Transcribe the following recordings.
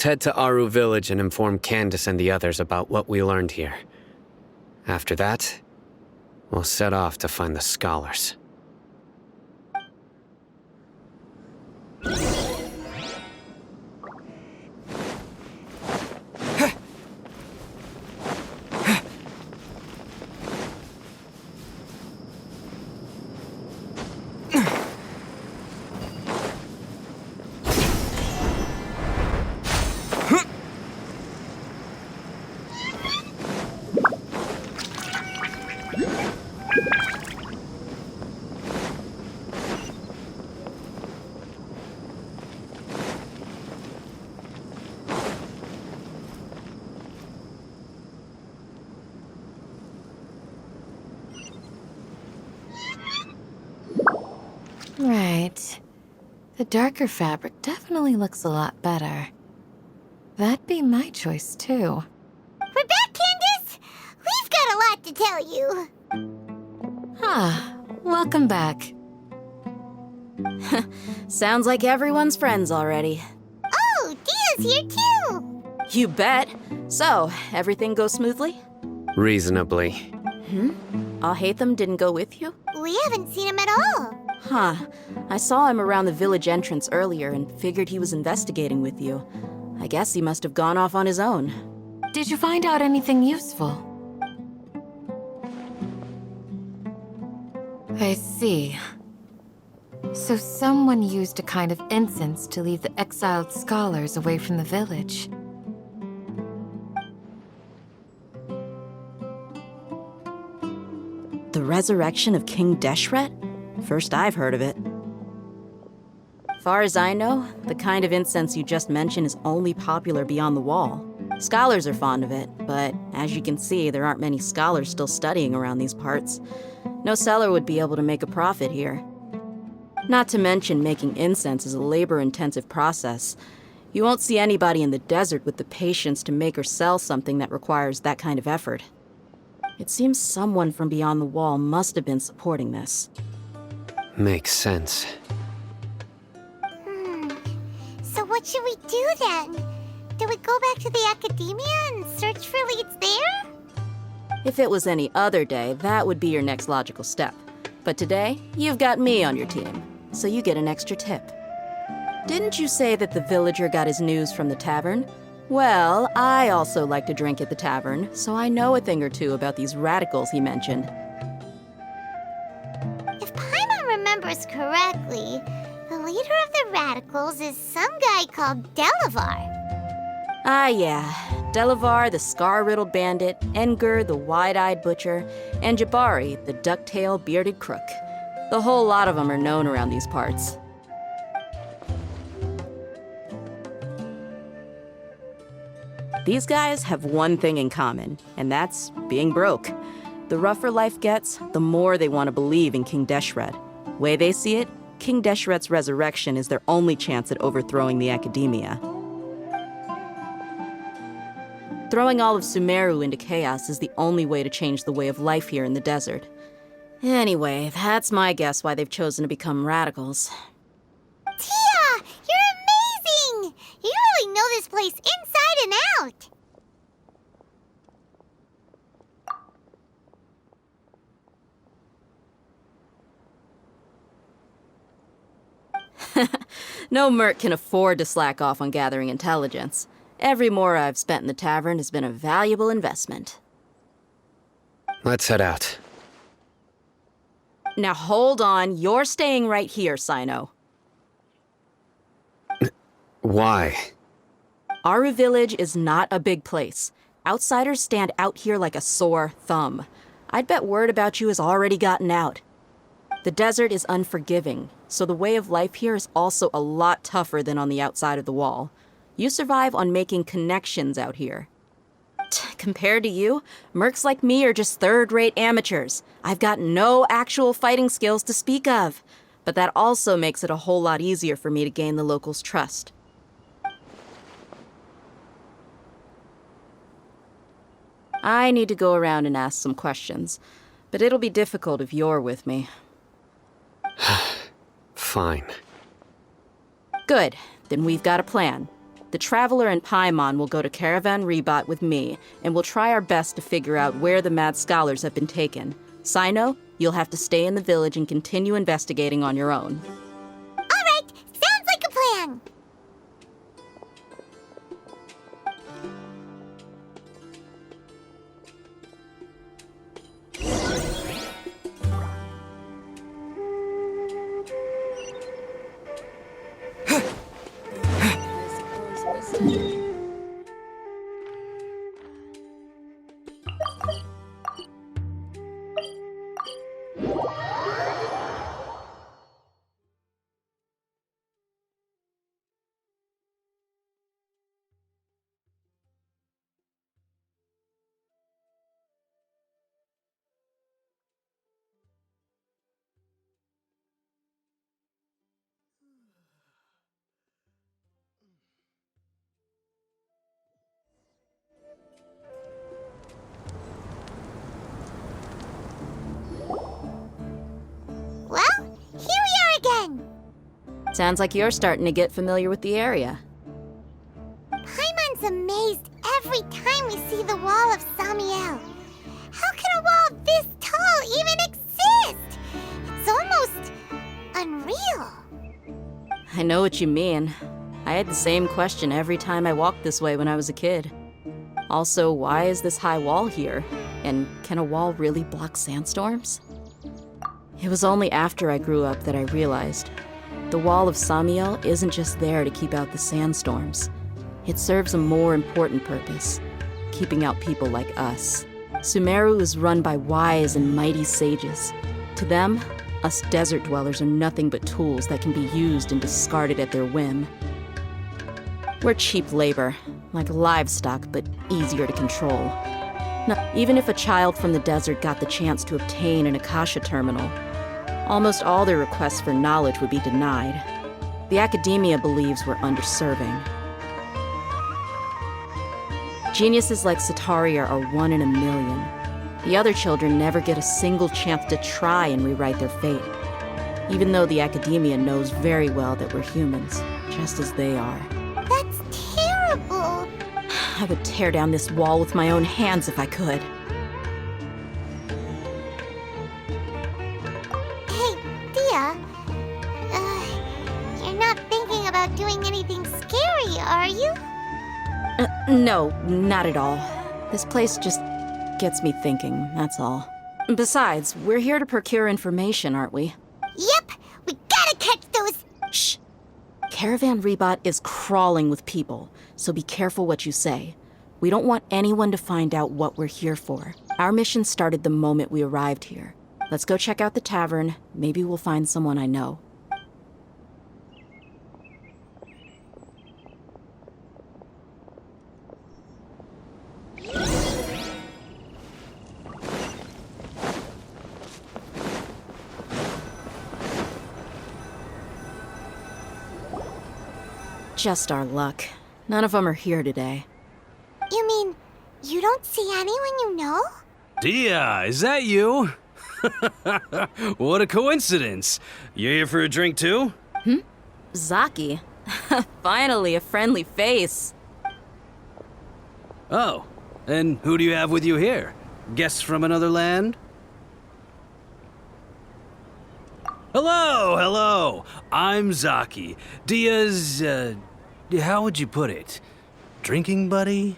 Head to Aru village and inform Candace and the others about what we learned here. After that, we'll set off to find the scholars. Right. The darker fabric definitely looks a lot better. That'd be my choice, too. We're back, Candace! We've got a lot to tell you. Welcome back. Sounds like everyone's friends already. Oh, Dia's here too! You bet. So, everything goes smoothly? Reasonably. Alhaitham didn't go with you? We haven't seen him at all. Huh. I saw him around the village entrance earlier and figured he was investigating with you. I guess he must have gone off on his own. Did you find out anything useful? I see. So someone used a kind of incense to lead the exiled scholars away from the village. The resurrection of King Deshret? First I've heard of it. Far as I know, the kind of incense you just mentioned is only popular beyond the wall. Scholars are fond of it, but as you can see, there aren't many scholars still studying around these parts. No seller would be able to make a profit here. Not to mention, making incense is a labor-intensive process. You won't see anybody in the desert with the patience to make or sell something that requires that kind of effort. It seems someone from beyond the wall must have been supporting this. Makes sense. So what should we do then? Do we go back to the academia and search for leads there? If it was any other day, that would be your next logical step. But today, you've got me on your team, so you get an extra tip. Didn't you say that the villager got his news from the tavern? Well, I also like to drink at the tavern, so I know a thing or two about these radicals he mentioned. If Paimon remembers correctly, the leader of the radicals is some guy called Delavar. Ah, yeah. Delavar, the scar-riddled bandit, Engur, the wide-eyed butcher, and Jabari, the duck-tailed bearded crook. The whole lot of them are known around these parts. These guys have one thing in common, and that's being broke. The rougher life gets, the more they want to believe in King Deshret. Way they see it, King Deshret's resurrection is their only chance at overthrowing the academia. Throwing all of Sumeru into chaos is the only way to change the way of life here in the desert. Anyway, that's my guess why they've chosen to become radicals. Tia! You're amazing! You really know this place inside and out! No merc can afford to slack off on gathering intelligence. Every mora I've spent in the tavern has been a valuable investment. Let's head out. Now hold on, you're staying right here, Sino. Why? Aru Village is not a big place. Outsiders stand out here like a sore thumb. I'd bet word about you has already gotten out. The desert is unforgiving, so the way of life here is also a lot tougher than on the outside of the wall. You survive on making connections out here. Compared to you, mercs like me are just third-rate amateurs. I've got no actual fighting skills to speak of. But that also makes it a whole lot easier for me to gain the locals' trust. I need to go around and ask some questions, but it'll be difficult if you're with me. Fine. Good. Then we've got a plan. The Traveler and Paimon will go to Caravan Rebot with me, and we'll try our best to figure out where the mad scholars have been taken. Sino, you'll have to stay in the village and continue investigating on your own. All right, sounds like a plan. Well, here we are again. Sounds like you're starting to get familiar with the area. Paimon's amazed every time we see the wall of Samiel. How can a wall this tall even exist? It's almost unreal. I know what you mean. I had the same question every time I walked this way when I was a kid. Also, why is this high wall here? And can a wall really block sandstorms? It was only after I grew up that I realized the wall of Samiel isn't just there to keep out the sandstorms. It serves a more important purpose, keeping out people like us. Sumeru is run by wise and mighty sages. To them, us desert dwellers are nothing but tools that can be used and discarded at their whim. We're cheap labor, like livestock, but easier to control. Now, even if a child from the desert got the chance to obtain an Akasha terminal, almost all their requests for knowledge would be denied. The academia believes we're underserving. Geniuses like Sataria are 1 in a million. The other children never get a single chance to try and rewrite their fate, even though the academia knows very well that we're humans, just as they are. That's terrible. I would tear down this wall with my own hands if I could. Hey, Dia. You're not thinking about doing anything scary, are you? No, not at all. This place just gets me thinking, that's all. Besides, we're here to procure information, aren't we? Yep, we gotta catch those. Shh. Caravan Rebot is crawling with people, so be careful what you say. We don't want anyone to find out what we're here for. Our mission started the moment we arrived here. Let's go check out the tavern. Maybe we'll find someone I know. Just our luck. None of them are here today. You mean, you don't see anyone you know? Dia, is that you? What a coincidence. You here for a drink too? Zaki. Finally, a friendly face. Oh, and who do you have with you here? Guests from another land? Hello. I'm Zaki. Dia's, how would you put it? Drinking buddy?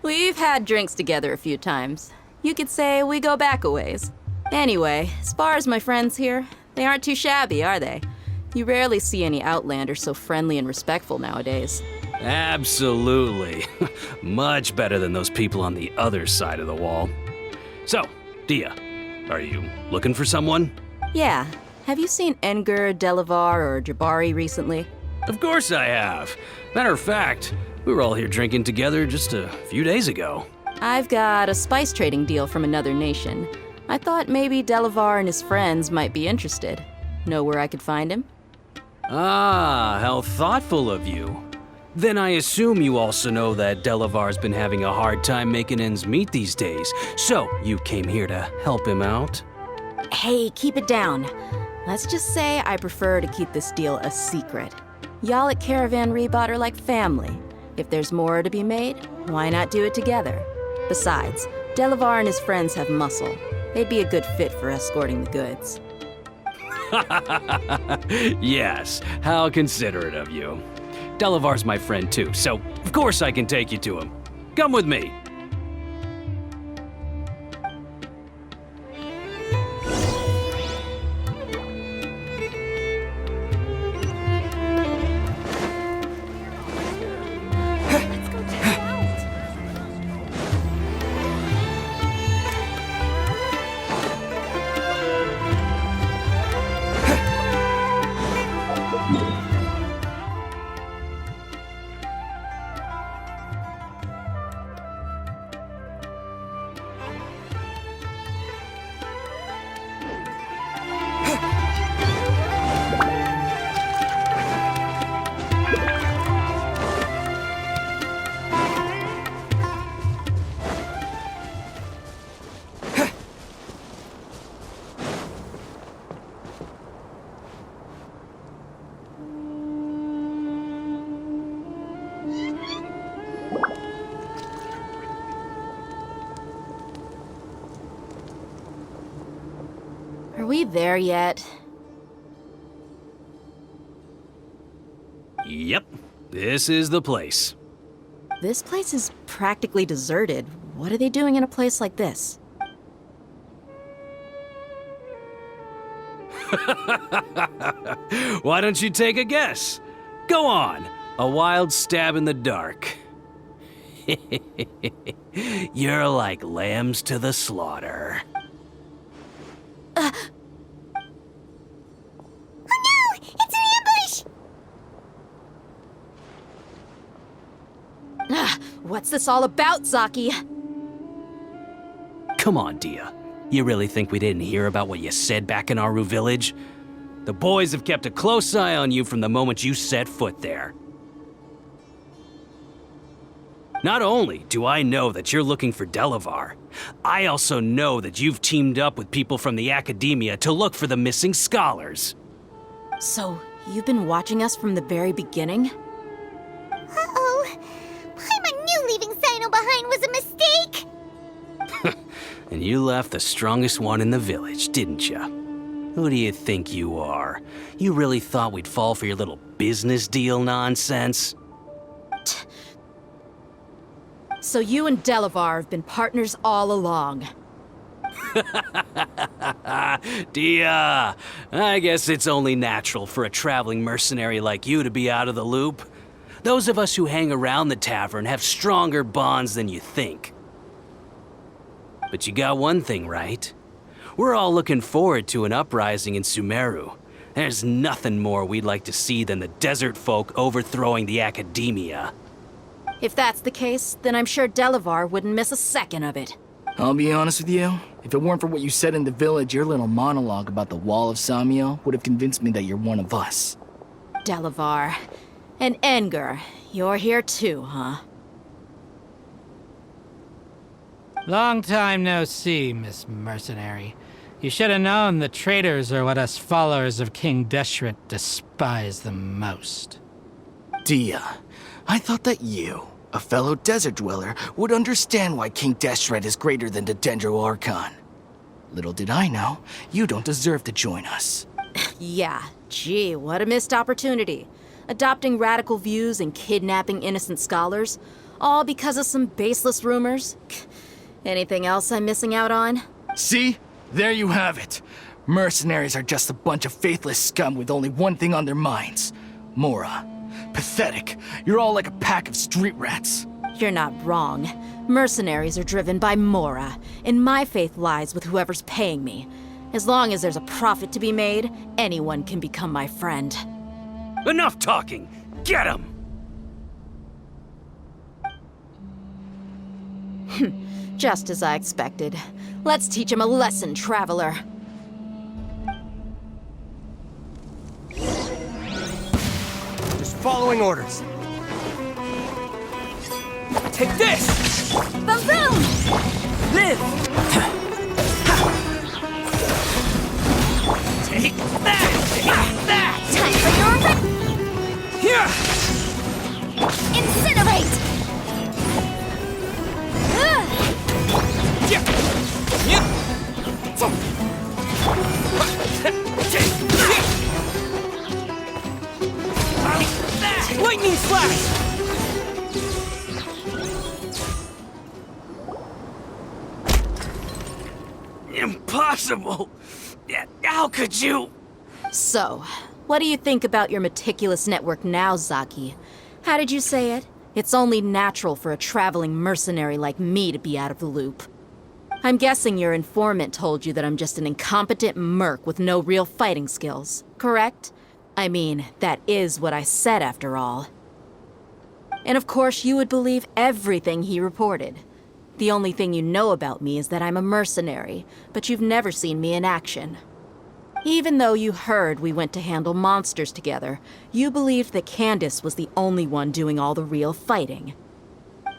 We've had drinks together a few times. You could say we go back a ways. Anyway, as far as my friends here, they aren't too shabby, are they? You rarely see any Outlanders so friendly and respectful nowadays. Absolutely. Much better than those people on the other side of the wall. So, Dia, are you looking for someone? Yeah. Have you seen Enger, Delavar, or Jabari recently? Of course I have. Matter of fact, we were all here drinking together just a few days ago. I've got a spice trading deal from another nation. I thought maybe Delavar and his friends might be interested. Know where I could find him? Ah, how thoughtful of you. Then I assume you also know that Delavar's been having a hard time making ends meet these days, so you came here to help him out? Hey, keep it down. Let's just say I prefer to keep this deal a secret. Y'all at Caravan Rebot are like family. If there's more to be made, why not do it together? Besides, Delavar and his friends have muscle. They'd be a good fit for escorting the goods. Yes, how considerate of you. Delavar's my friend too, so of course I can take you to him. Come with me. Are we there yet? Yep, this is the place. This place is practically deserted. What are they doing in a place like this? Why don't you take a guess? Go on, a wild stab in the dark. You're like lambs to the slaughter. Oh no! It's an ambush! What's this all about, Zaki? Come on, Dia. You really think we didn't hear about what you said back in Aru village? The boys have kept a close eye on you from the moment you set foot there. Not only do I know that you're looking for Delavar, I also know that you've teamed up with people from the Academia to look for the missing scholars. So, you've been watching us from the very beginning? Uh-oh. Paimon knew leaving Sino behind was a mistake! And you left the strongest one in the village, didn't you? Who do you think you are? You really thought we'd fall for your little business deal nonsense? So you and Delavar have been partners all along. Dia, I guess it's only natural for a traveling mercenary like you to be out of the loop. Those of us who hang around the tavern have stronger bonds than you think. But you got one thing right. We're all looking forward to an uprising in Sumeru. There's nothing more we'd like to see than the desert folk overthrowing the Academia. If that's the case, then I'm sure Delavar wouldn't miss a second of it. I'll be honest with you. If it weren't for what you said in the village, your little monologue about the Wall of Samiel would have convinced me that you're one of us. Delavar. And Enger, you're here too, huh? Long time no see, Miss Mercenary. You should have known the traitors are what us followers of King Deshret despise the most. Dia, I thought that you, a fellow desert dweller, would understand why King Deshret is greater than the Dendro Archon. Little did I know, you don't deserve to join us. Yeah, gee, what a missed opportunity. Adopting radical views and kidnapping innocent scholars, all because of some baseless rumors. Anything else I'm missing out on? See? There you have it. Mercenaries are just a bunch of faithless scum with only one thing on their minds. Mora. Pathetic. You're all like a pack of street rats. You're not wrong. Mercenaries are driven by Mora, and my faith lies with whoever's paying me. As long as there's a profit to be made, anyone can become my friend. Enough talking! Get him! Just as I expected. Let's teach him a lesson, traveler. Just following orders. Take this! Boom boom! Live! Take that! Take that! Time for your Here! Incinerate! Lightning slash! Impossible! How could you? So, what do you think about your meticulous network now, Zaki? How did you say it? It's only natural for a traveling mercenary like me to be out of the loop. I'm guessing your informant told you that I'm just an incompetent merc with no real fighting skills, correct? I mean, that is what I said after all. And of course, you would believe everything he reported. The only thing you know about me is that I'm a mercenary, but you've never seen me in action. Even though you heard we went to handle monsters together, you believed that Candace was the only one doing all the real fighting.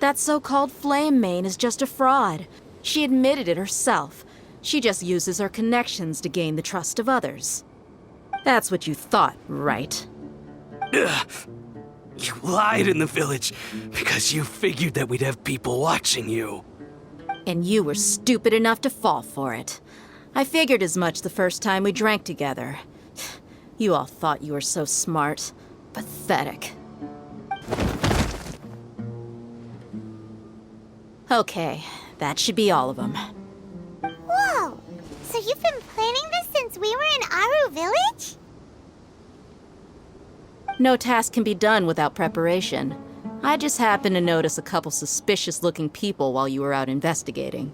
That so-called Flame Mane is just a fraud. She admitted it herself. She just uses her connections to gain the trust of others. That's what you thought, right? Ugh. You lied in the village because you figured that we'd have people watching you. And you were stupid enough to fall for it. I figured as much the first time we drank together. You all thought you were so smart. Pathetic. Okay, that should be all of them. Whoa! So you've been planning this since we were in Aru Village? No task can be done without preparation. I just happened to notice a couple suspicious-looking people while you were out investigating.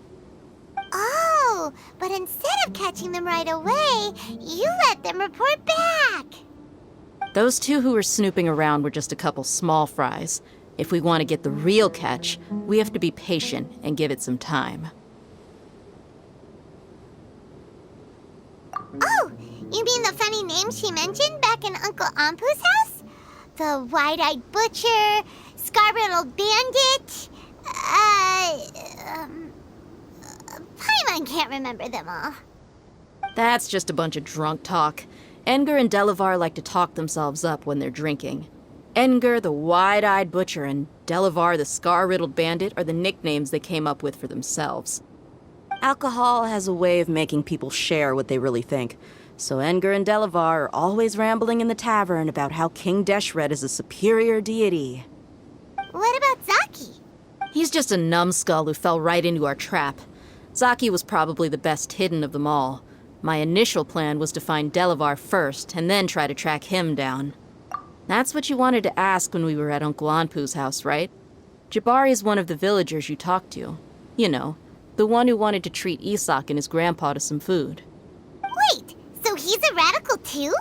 Oh, but instead of catching them right away, you let them report back. Those two who were snooping around were just a couple small fries. If we want to get the real catch, we have to be patient and give it some time. Oh, you mean the funny name she mentioned back in Uncle Ampu's house? The wide-eyed butcher, scar-riddled bandit, Paimon can't remember them all. That's just a bunch of drunk talk. Edgar and Delavar like to talk themselves up when they're drinking. Edgar, the wide-eyed butcher, and Delavar, the scar-riddled bandit, are the nicknames they came up with for themselves. Alcohol has a way of making people share what they really think. So Edgar and Delavar are always rambling in the tavern about how King Deshret is a superior deity. What about Zaki? He's just a numbskull who fell right into our trap. Zaki was probably the best hidden of them all. My initial plan was to find Delavar first, and then try to track him down. That's what you wanted to ask when we were at Uncle Anpu's house, right? Jabari is one of the villagers you talked to. You know, the one who wanted to treat Isak and his grandpa to some food. Wait, so he's a radical too?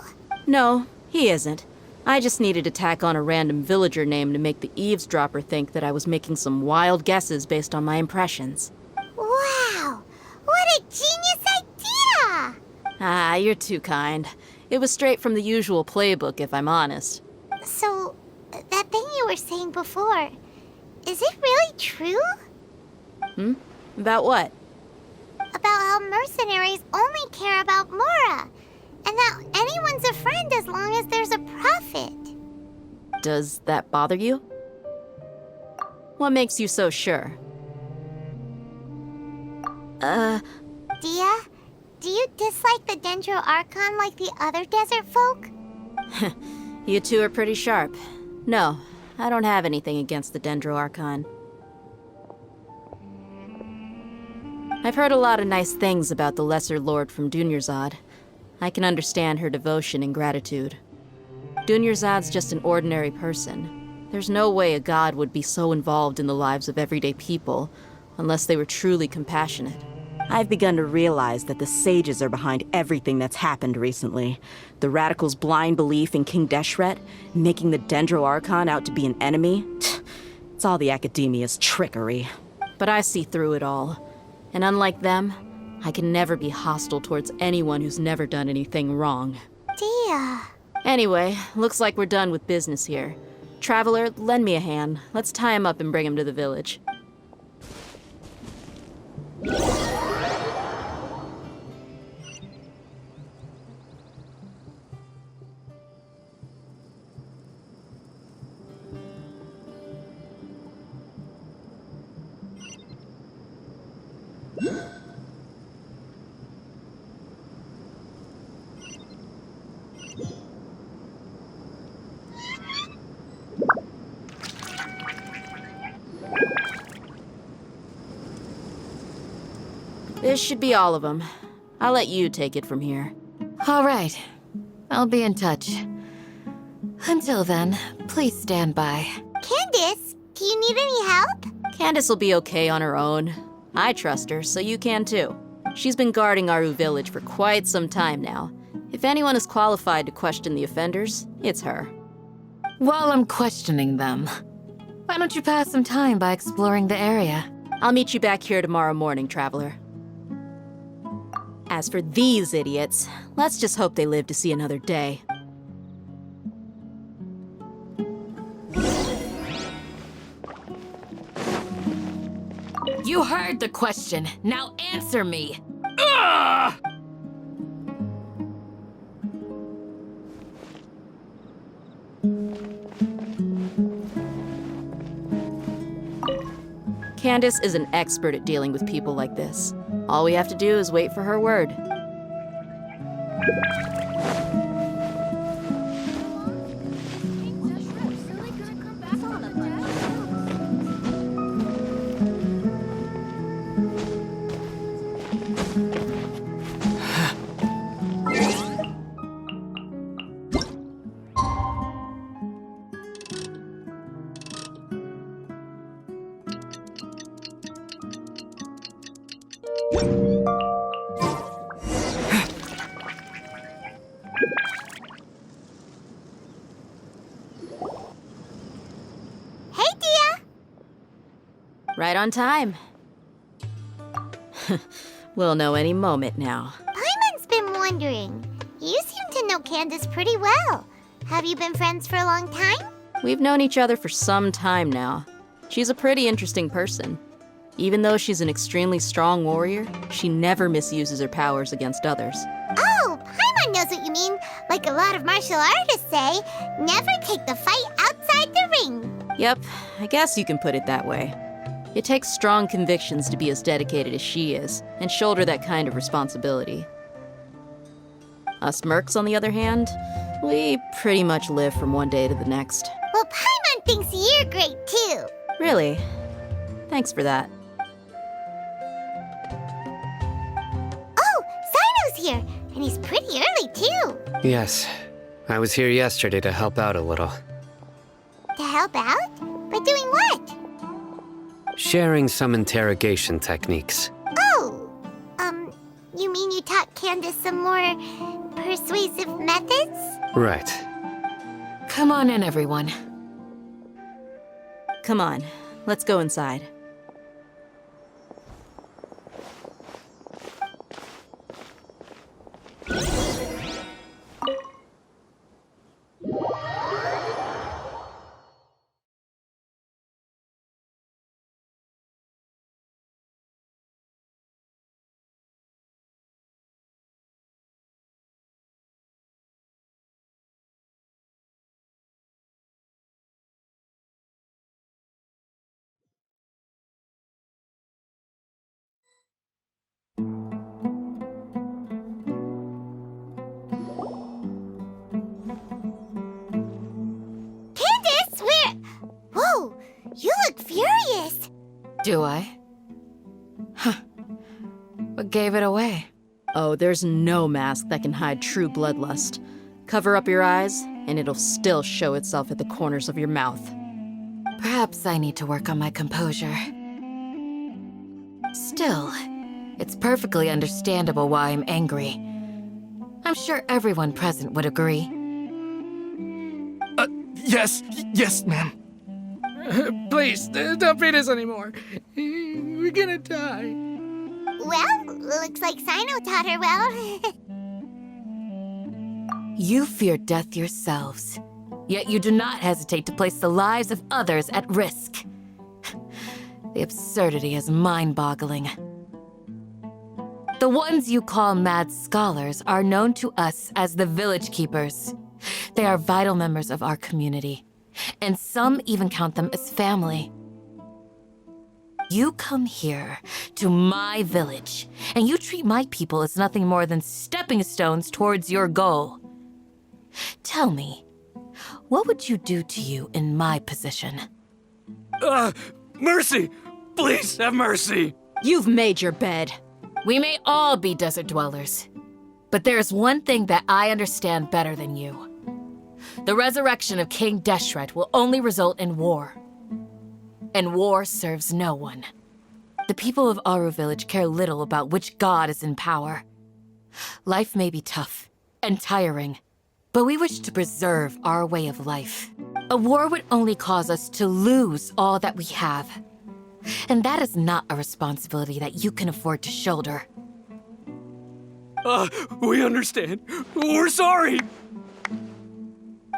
No, he isn't. I just needed to tack on a random villager name to make the eavesdropper think that I was making some wild guesses based on my impressions. Wow, what a genius idea! Ah, you're too kind. It was straight from the usual playbook, if I'm honest. So, that thing you were saying before, is it really true? About what? About how mercenaries only care about Mora, and that anyone's a friend as long as there's a profit. Does that bother you? What makes you so sure? Dia, do you dislike the Dendro Archon like the other desert folk? You two are pretty sharp. No, I don't have anything against the Dendro Archon. I've heard a lot of nice things about the Lesser Lord from Dunyarzad. I can understand her devotion and gratitude. Dunyarzad's just an ordinary person. There's no way a god would be so involved in the lives of everyday people unless they were truly compassionate. I've begun to realize that the sages are behind everything that's happened recently. The radicals' blind belief in King Deshret, making the Dendro Archon out to be an enemy. It's all the academia's trickery. But I see through it all. And unlike them, I can never be hostile towards anyone who's never done anything wrong. Dia. Anyway, looks like we're done with business here. Traveler, lend me a hand. Let's tie him up and bring him to the village. This should be all of them. I'll let you take it from here. All right. I'll be in touch. Until then, please stand by. Candace, do you need any help? Candace will be okay on her own. I trust her, so you can too. She's been guarding Aru Village for quite some time now. If anyone is qualified to question the offenders, it's her. While I'm questioning them, why don't you pass some time by exploring the area? I'll meet you back here tomorrow morning, Traveler. As for these idiots, let's just hope they live to see another day. You heard the question. Now answer me. Candace is an expert at dealing with people like this. All we have to do is wait for her word. Hey, Dia! Right on time. We'll know any moment now. Paimon's been wondering. You seem to know Candace pretty well. Have you been friends for a long time? We've known each other for some time now. She's a pretty interesting person. Even though she's an extremely strong warrior, she never misuses her powers against others. Oh, Paimon knows what you mean. Like a lot of martial artists say, never take the fight outside the ring. Yep, I guess you can put it that way. It takes strong convictions to be as dedicated as she is, and shoulder that kind of responsibility. Us mercs, on the other hand, we pretty much live from one day to the next. Well, Paimon thinks you're great too. Really? Thanks for that. Oh, Sino's here, and he's pretty early too. Yes. I was here yesterday to help out a little. To help out? By doing what? Sharing some interrogation techniques. Oh, you mean you taught Candace some more persuasive methods? Right. Come on in, everyone. Come on, let's go inside. Candace, where? Whoa, you look furious. Do I? Huh. What gave it away? Oh, there's no mask that can hide true bloodlust. Cover up your eyes, and it'll still show itself at the corners of your mouth. Perhaps I need to work on my composure. Still, it's perfectly understandable why I'm angry. I'm sure everyone present would agree. Yes, ma'am. Please, don't beat us anymore. We're gonna die. Well, looks like Sino taught her well. You fear death yourselves, yet you do not hesitate to place the lives of others at risk. The absurdity is mind-boggling. The ones you call mad scholars are known to us as the Village Keepers. They are vital members of our community, and some even count them as family. You come here to my village, and you treat my people as nothing more than stepping stones towards your goal. Tell me, what would you do to you in my position? Mercy! Please have mercy! You've made your bed. We may all be desert dwellers, but there's one thing that I understand better than you. The resurrection of King Deshret will only result in war. And war serves no one. The people of Aru Village care little about which god is in power. Life may be tough and tiring, but we wish to preserve our way of life. A war would only cause us to lose all that we have. And that is not a responsibility that you can afford to shoulder. We understand. We're sorry!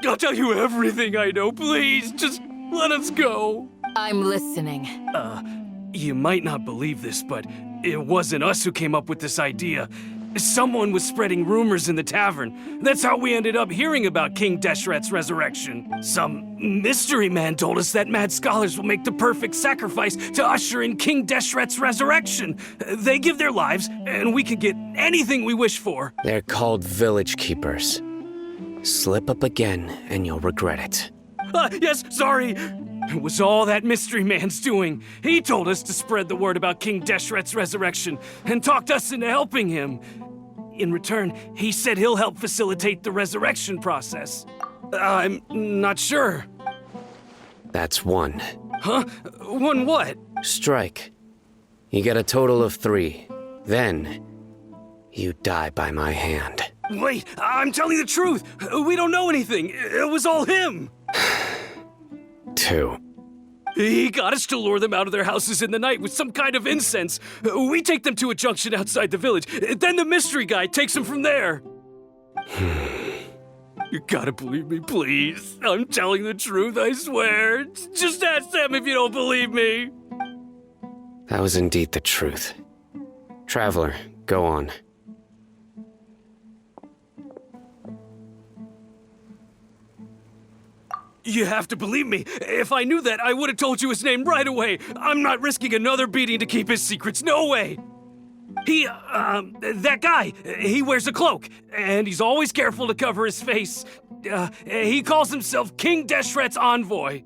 I'll tell you everything I know, please. Just let us go. I'm listening. You might not believe this, but it wasn't us who came up with this idea. Someone was spreading rumors in the tavern. That's how we ended up hearing about King Deshret's resurrection. Some mystery man told us that mad scholars will make the perfect sacrifice to usher in King Deshret's resurrection. They give their lives, and we can get anything we wish for. They're called village keepers. Slip up again, and you'll regret it. Yes, sorry. It was all that mystery man's doing. He told us to spread the word about King Deshret's resurrection and talked us into helping him. In return, he said he'll help facilitate the resurrection process. I'm not sure. That's one. Huh? One what? Strike. You get a total of 3. Then, you die by my hand. Wait, I'm telling the truth. We don't know anything. It was all him. 2. He got us to lure them out of their houses in the night with some kind of incense. We take them to a junction outside the village. Then the mystery guy takes them from there. You gotta believe me, please. I'm telling the truth, I swear. Just ask them if you don't believe me. That was indeed the truth. Traveler, go on. You have to believe me. If I knew that, I would have told you his name right away. I'm not risking another beating to keep his secrets. No way. That guy, he wears a cloak, and he's always careful to cover his face. He calls himself King Deshret's envoy.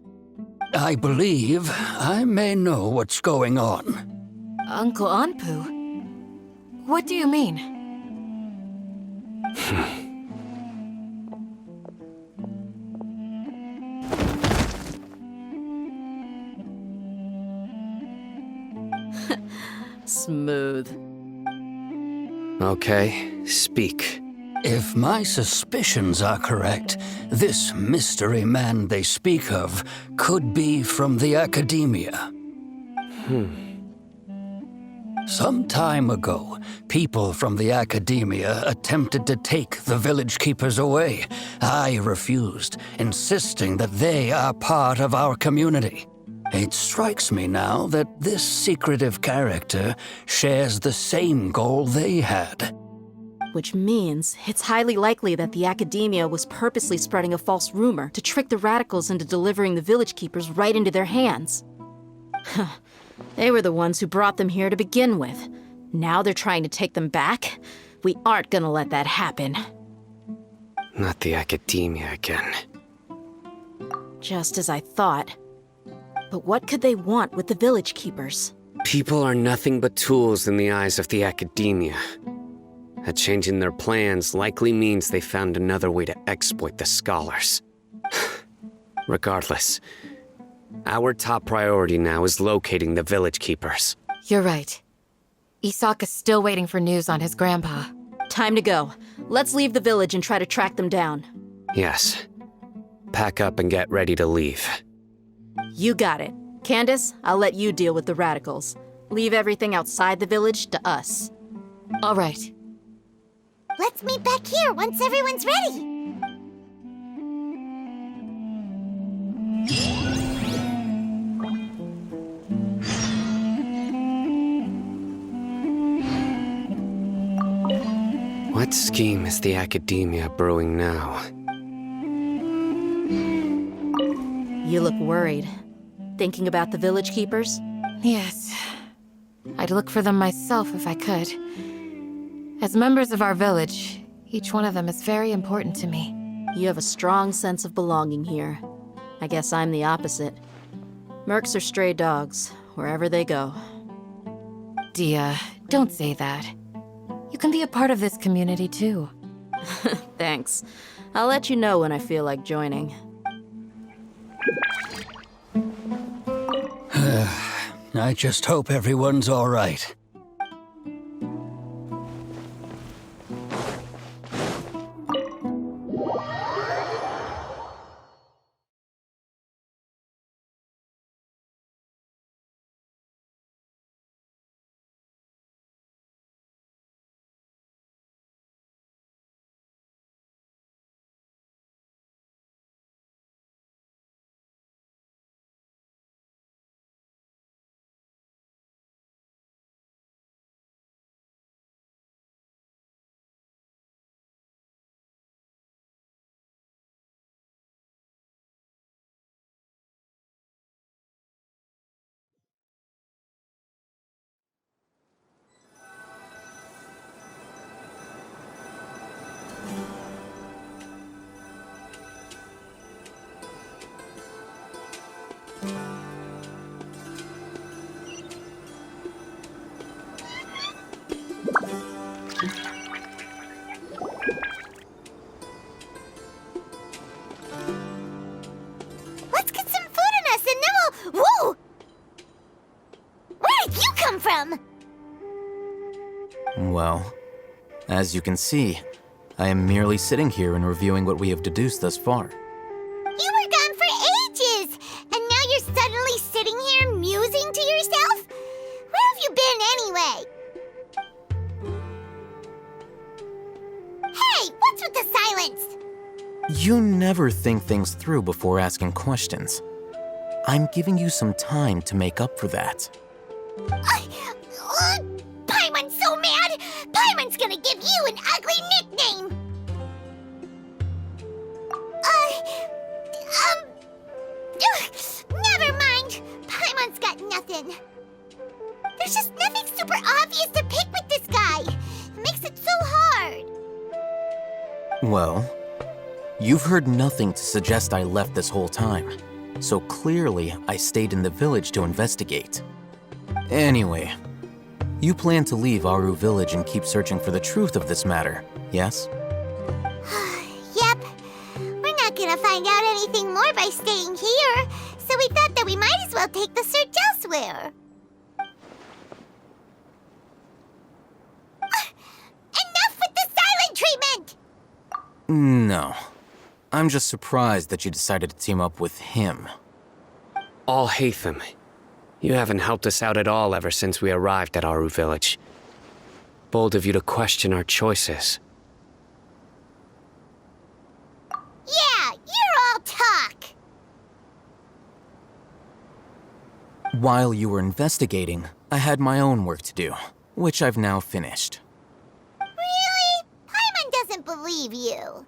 I believe I may know what's going on. Uncle Anpu? What do you mean? Smooth. Okay, speak. If my suspicions are correct, this mystery man they speak of could be from the academia. Some time ago, people from the academia attempted to take the village keepers away. I refused, insisting that they are part of our community. It strikes me now that this secretive character shares the same goal they had. Which means it's highly likely that the academia was purposely spreading a false rumor to trick the radicals into delivering the village keepers right into their hands. They were the ones who brought them here to begin with. Now they're trying to take them back? We aren't gonna let that happen. Not the academia again. Just as I thought. But what could they want with the village keepers? People are nothing but tools in the eyes of the academia. A change in their plans likely means they found another way to exploit the scholars. Regardless, our top priority now is locating the village keepers. You're right. Isak is still waiting for news on his grandpa. Time to go. Let's leave the village and try to track them down. Yes. Pack up and get ready to leave. You got it. Candace, I'll let you deal with the radicals. Leave everything outside the village to us. All right. Let's meet back here once everyone's ready. What scheme is the academia brewing now? You look worried. Thinking about the village keepers? Yes. I'd look for them myself if I could. As members of our village, each one of them is very important to me. You have a strong sense of belonging here. I guess I'm the opposite. Mercs are stray dogs, wherever they go. Dia, don't say that. You can be a part of this community too. Thanks. I'll let you know when I feel like joining. I just hope everyone's all right. Let's get some food in us and then we'll... Whoa! Where did you come from? Well, as you can see, I am merely sitting here and reviewing what we have deduced thus far. You were gone for ages! And now you're suddenly sitting here musing to yourself? Where have you been anyway? Hey, what's with the silence? You never think things through before asking questions. I'm giving you some time to make up for that. Paimon's so mad! Paimon's gonna give you an ugly nickname! Never mind. Paimon's got nothing. There's just nothing super obvious to pick with this guy. It makes it so hard. Well, you've heard nothing to suggest I left this whole time, so clearly I stayed in the village to investigate. Anyway, you plan to leave Aru village and keep searching for the truth of this matter, yes? Yep. We're not gonna find out anything more by staying here, so we thought that we might as well take the search elsewhere. Enough with the silent treatment! No. I'm just surprised that you decided to team up with him. Al-Haytham, you haven't helped us out at all ever since we arrived at Aru village. Bold of you to question our choices. Yeah, you're all talk! While you were investigating, I had my own work to do, which I've now finished. Really? Paimon doesn't believe you.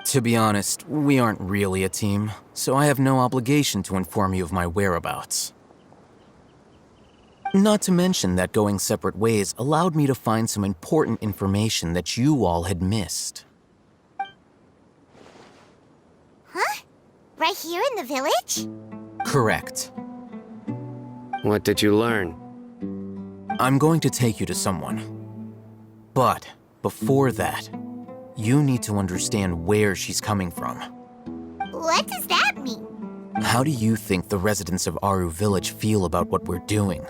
To be honest, we aren't really a team, so I have no obligation to inform you of my whereabouts. Not to mention that going separate ways allowed me to find some important information that you all had missed. Huh? Right here in the village? Correct. What did you learn? I'm going to take you to someone. But before that, you need to understand where she's coming from. What does that mean? How do you think the residents of Aru village feel about what we're doing?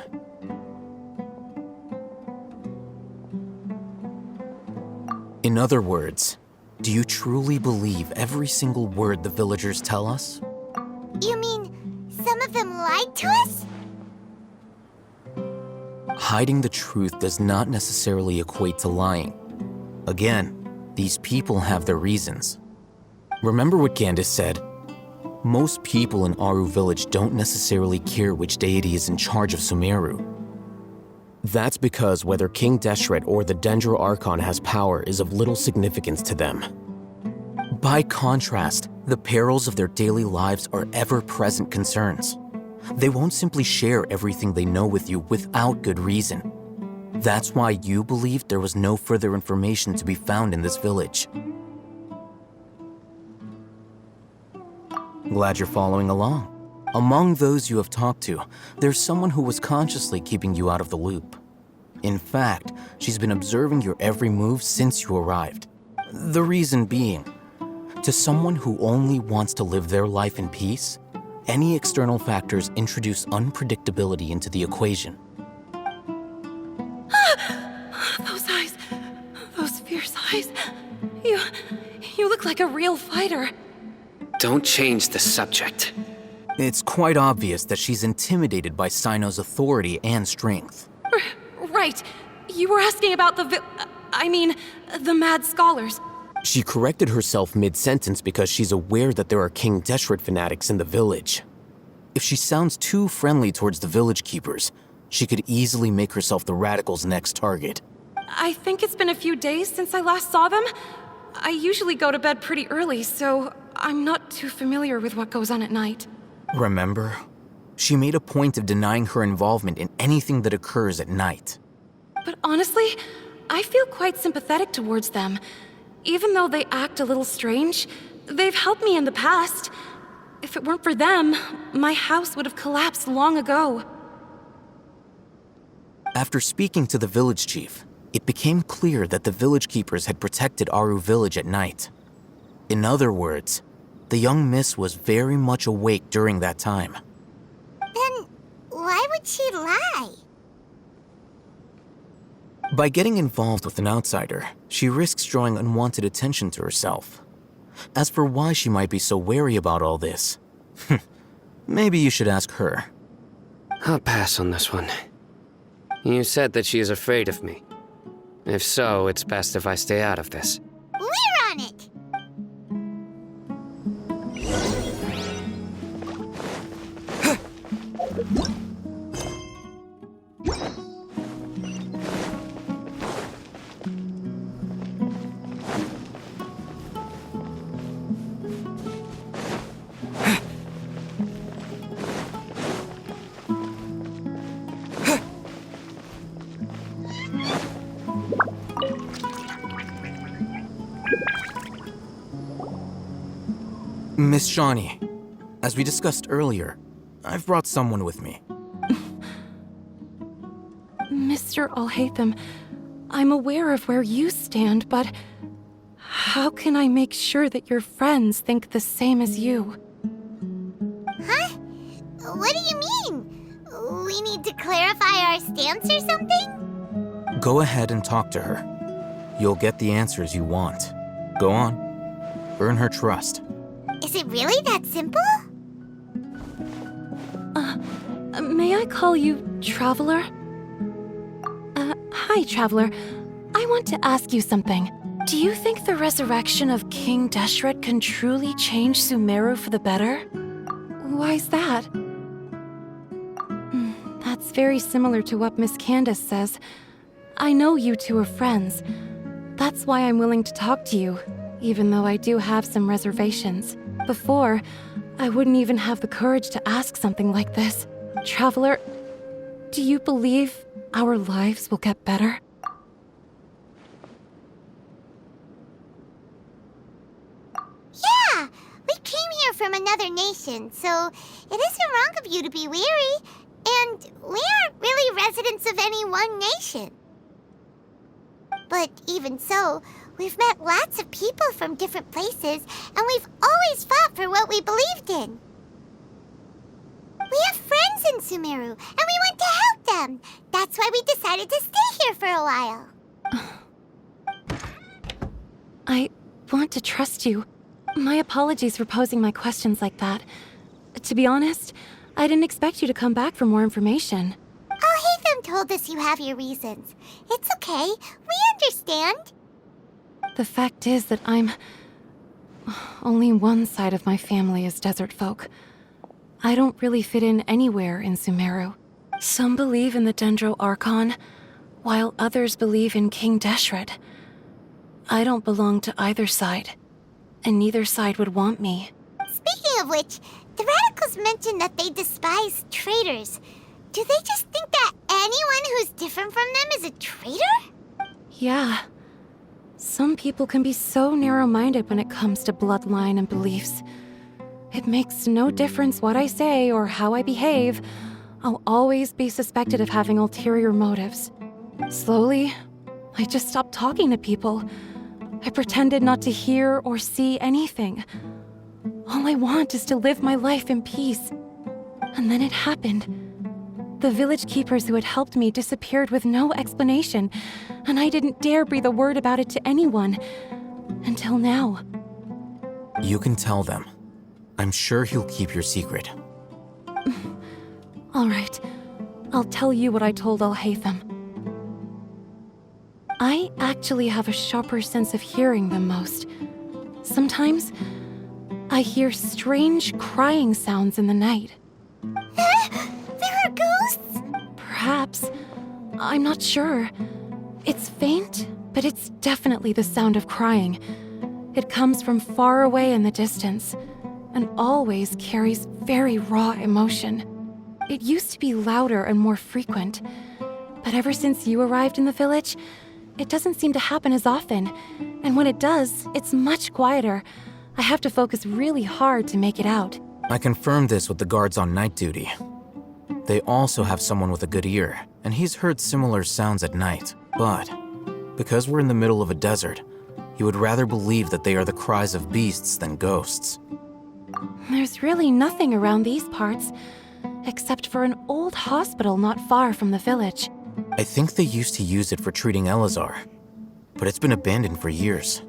In other words, do you truly believe every single word the villagers tell us? You mean some of them lied to us? Hiding the truth does not necessarily equate to lying. Again, these people have their reasons. Remember what Gandis said? Most people in Aru village don't necessarily care which deity is in charge of Sumeru. That's because whether King Deshret or the Dendro Archon has power is of little significance to them. By contrast, the perils of their daily lives are ever-present concerns. They won't simply share everything they know with you without good reason. That's why you believed there was no further information to be found in this village. Glad you're following along. Among those you have talked to, there's someone who was consciously keeping you out of the loop. In fact, she's been observing your every move since you arrived. The reason being, to someone who only wants to live their life in peace, any external factors introduce unpredictability into the equation. Those eyes. Those fierce eyes. You look like a real fighter. Don't change the subject. It's quite obvious that she's intimidated by Sino's authority and strength. Right. You were asking about the mad scholars. She corrected herself mid-sentence because she's aware that there are King Deshret fanatics in the village. If she sounds too friendly towards the village keepers, she could easily make herself the radicals' next target. I think it's been a few days since I last saw them. I usually go to bed pretty early, so I'm not too familiar with what goes on at night. Remember? She made a point of denying her involvement in anything that occurs at night. But honestly, I feel quite sympathetic towards them. Even though they act a little strange, they've helped me in the past. If it weren't for them, my house would have collapsed long ago. After speaking to the village chief, it became clear that the village keepers had protected Aru village at night. In other words, the young miss was very much awake during that time. Then why would she lie? By getting involved with an outsider, she risks drawing unwanted attention to herself. As for why she might be so wary about all this, maybe you should ask her. I'll pass on this one. You said that she is afraid of me. If so, it's best if I stay out of this. We're on it! Miss Shawnee, as we discussed earlier, I've brought someone with me. Mr. Alhaitham, I'm aware of where you stand, but how can I make sure that your friends think the same as you? Huh? What do you mean? We need to clarify our stance or something? Go ahead and talk to her. You'll get the answers you want. Go on. Earn her trust. Is it really that simple? May I call you Traveler? Hi, Traveler. I want to ask you something. Do you think the resurrection of King Deshret can truly change Sumeru for the better? Why's that? That's very similar to what Miss Candace says. I know you two are friends. That's why I'm willing to talk to you, even though I do have some reservations. Before, I wouldn't even have the courage to ask something like this. Traveler, do you believe our lives will get better? Yeah! We came here from another nation, so it isn't wrong of you to be weary. And we aren't really residents of any one nation. But even so, we've met lots of people from different places, and we've always fought for what we believed in. We have friends in Sumeru, and we want to help them. That's why we decided to stay here for a while. I want to trust you. My apologies for posing my questions like that. To be honest, I didn't expect you to come back for more information. Alhaitham told us you have your reasons. It's okay. We understand. The fact is that only one side of my family is desert folk. I don't really fit in anywhere in Sumeru. Some believe in the Dendro Archon, while others believe in King Deshret. I don't belong to either side, and neither side would want me. Speaking of which, The radicals mentioned that they despise traitors. Do they just think that anyone who's different from them is a traitor? Yeah. Some people can be so narrow-minded when it comes to bloodline and beliefs. It makes no difference what I say or how I behave. I'll always be suspected of having ulterior motives. Slowly, I just stopped talking to people. I pretended not to hear or see anything. All I want is to live my life in peace. And then it happened. The village keepers who had helped me disappeared with no explanation, and I didn't dare breathe a word about it to anyone. Until now. You can tell them. I'm sure he'll keep your secret. All right. I'll tell you what I told Al-Haytham. I actually have a sharper sense of hearing than most. Sometimes, I hear strange crying sounds in the night. There are ghosts? Perhaps. I'm not sure. It's faint, but it's definitely the sound of crying. It comes from far away in the distance, and always carries very raw emotion. It used to be louder and more frequent, but ever since you arrived in the village, it doesn't seem to happen as often, and when it does, it's much quieter. I have to focus really hard to make it out. I confirmed this with the guards on night duty. They also have someone with a good ear, and he's heard similar sounds at night. But because we're in the middle of a desert, he would rather believe that they are the cries of beasts than ghosts. There's really nothing around these parts, except for an old hospital not far from the village. I think they used to use it for treating Elazar, but it's been abandoned for years.